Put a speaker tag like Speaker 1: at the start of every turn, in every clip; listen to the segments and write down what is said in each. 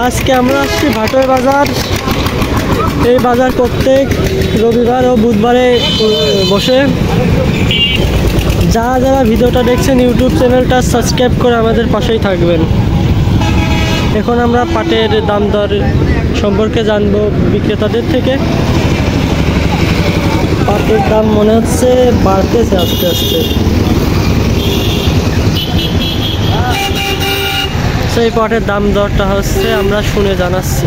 Speaker 1: আজকে আমরা আসছি ভাটোর বাজার। এই বাজার প্রত্যেক রবিবার ও বুধবারে বসে। যারা যারা ভিডিওটা দেখছেন ইউটিউব চ্যানেলটা সাবস্ক্রাইব করে আমাদের পাশেই থাকবেন। এখন আমরা পাটের দাম দর সম্পর্কে জানবো বিক্রেতাদের থেকে। পাটের দাম মনে হচ্ছে বাড়তেছে আস্তে আস্তে। সেই পাটের দাম দরটা হচ্ছে আমরা শুনে জানাচ্ছি।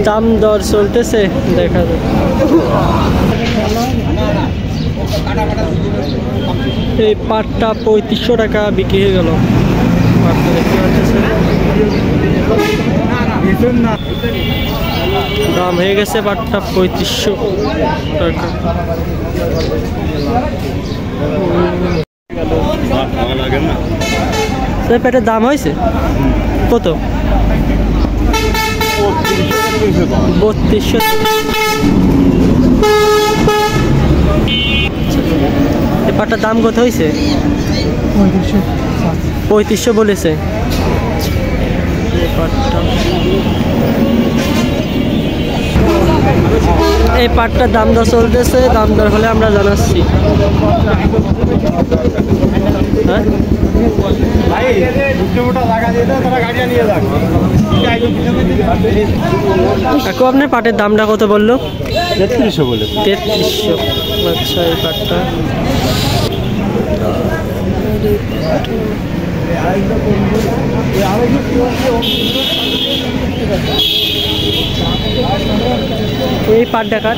Speaker 1: দাম দর চলতেছে, দেখা যায়। এই পাটটা 3500 টাকা বিক্রি হয়ে গেল। পাটটা দেখতে পাচ্ছেন দাম হয়ে গেছে পাটটা 3500 টাকা। পেটের দাম হয়েছে কত? 3200। এই পাটটার দাম কত হয়েছে? 3500 বলেছে। এই পাটটার দাম দর চলতেছে, দাম দর হলে আমরা জানাচ্ছি। হ্যাঁ কাকু আপনার পাটের দামটা কত বললো? 3300 বলে। 3300। আচ্ছা, এই পাটটা এই পাট ডাকার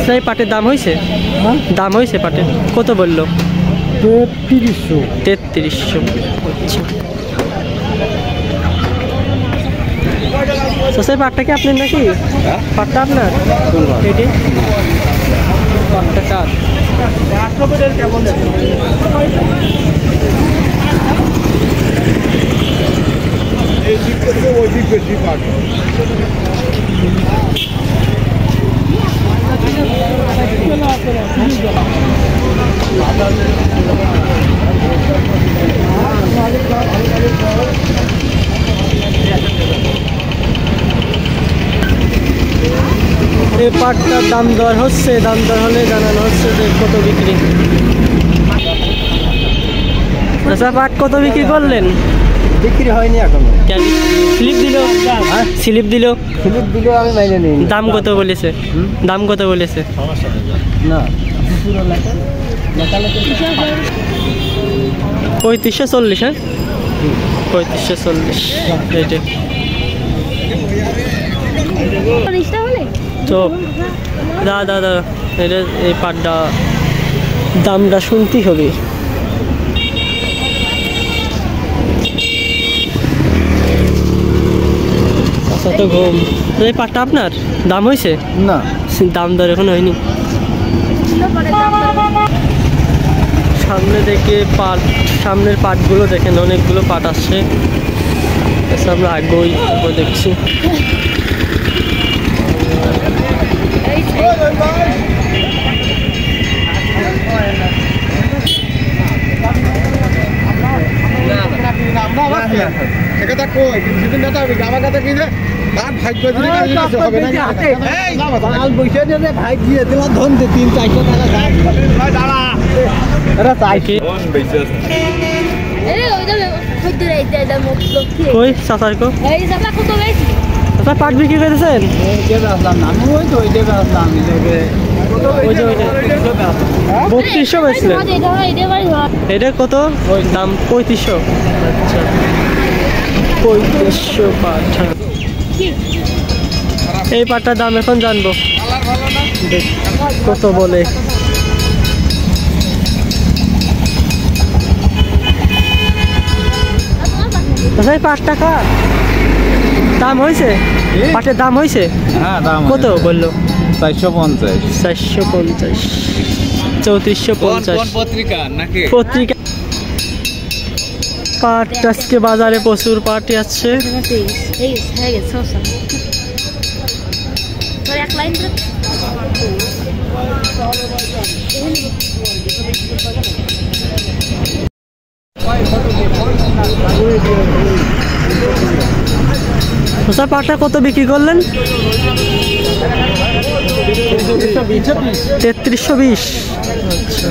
Speaker 1: সেই পাটের দাম হয়েছে? দাম হয়েছে পাটের কত বললো? 3300। 3300। আচ্ছা, সেই পাটটা কি আপনার নাকি? পাটটা আপনার? এটি পাটটা কার? এই পাটটার দাম দর হচ্ছে, দাম দর হলে জানানো হচ্ছে যে কত বিক্রি। আচ্ছা, পাট কত বিক্রি করলেন? বিক্রি হয়নি এখনো। স্লিপ দিল? স্লিপ দিল? স্লিপ দিল আমি মাইনে নিই। দাম কত বলেছে? দাম কত বলেছে? না 3540। হ্যাঁ 3540 এইটা তো। দাদা এটা এই পাটটা দামটা শুনতেই হবে। আচ্ছা, তো ঘুম এই পাটটা আপনার দাম হয়েছে? না, দাম দর এখন হয়নি। সামনে দেখে পাট, সামনের পাটগুলো দেখেন, অনেকগুলো পাট আসছে। আমরা আগেই দেখছি। পাট বিক্রি করেছেন? 3200 বেচলেন। এটা কত দাম? 3500। আচ্ছা, 3500 পাট। এই পাটটার দাম এখন জানবো কত বলে। আচ্ছা, এই 5 টাকা দাম হয়েছে? পাটের দাম হয়েছে? হ্যাঁ, দাম কত বললো? 450। 450। 3450 পত্রিকা নাকি? পত্রিকা পাট আজকে বাজারে প্রচুর পাটই আছে। শসা পাটটা কত বিক্রি করলেন? 3320। আচ্ছা,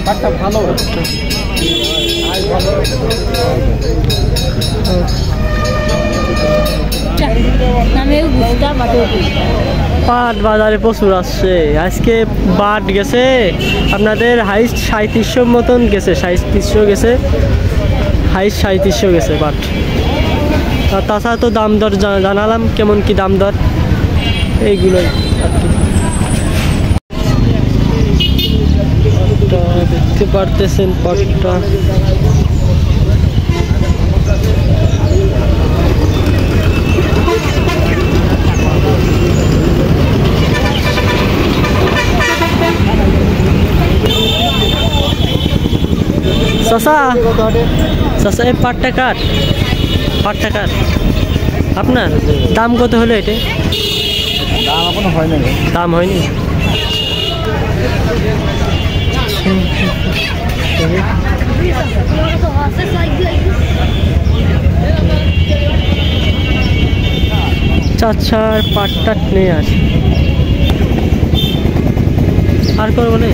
Speaker 1: পাটটা ভালো। পাট বাজারে প্রচুর আসছে। আজকে পাট গেছে আপনাদের হাইস্ট 3700 মতন গেছে, 3700 গেছে, হাইস্ট 3700 গেছে পাট। আর তাছাড়া তো দাম দর জানালাম কেমন কি দাম দর, এইগুলোই আর কি। দেখতে পারতেছেন পাটটা চাচা, চাচা এই পাটটা কার? পাটটা কার আপনার? দাম কত হলো এটা?
Speaker 2: দাম এখনো হয়নি।
Speaker 1: দাম হয়নি? চাচা পাটটা নিয়ে আসে আর করবো না।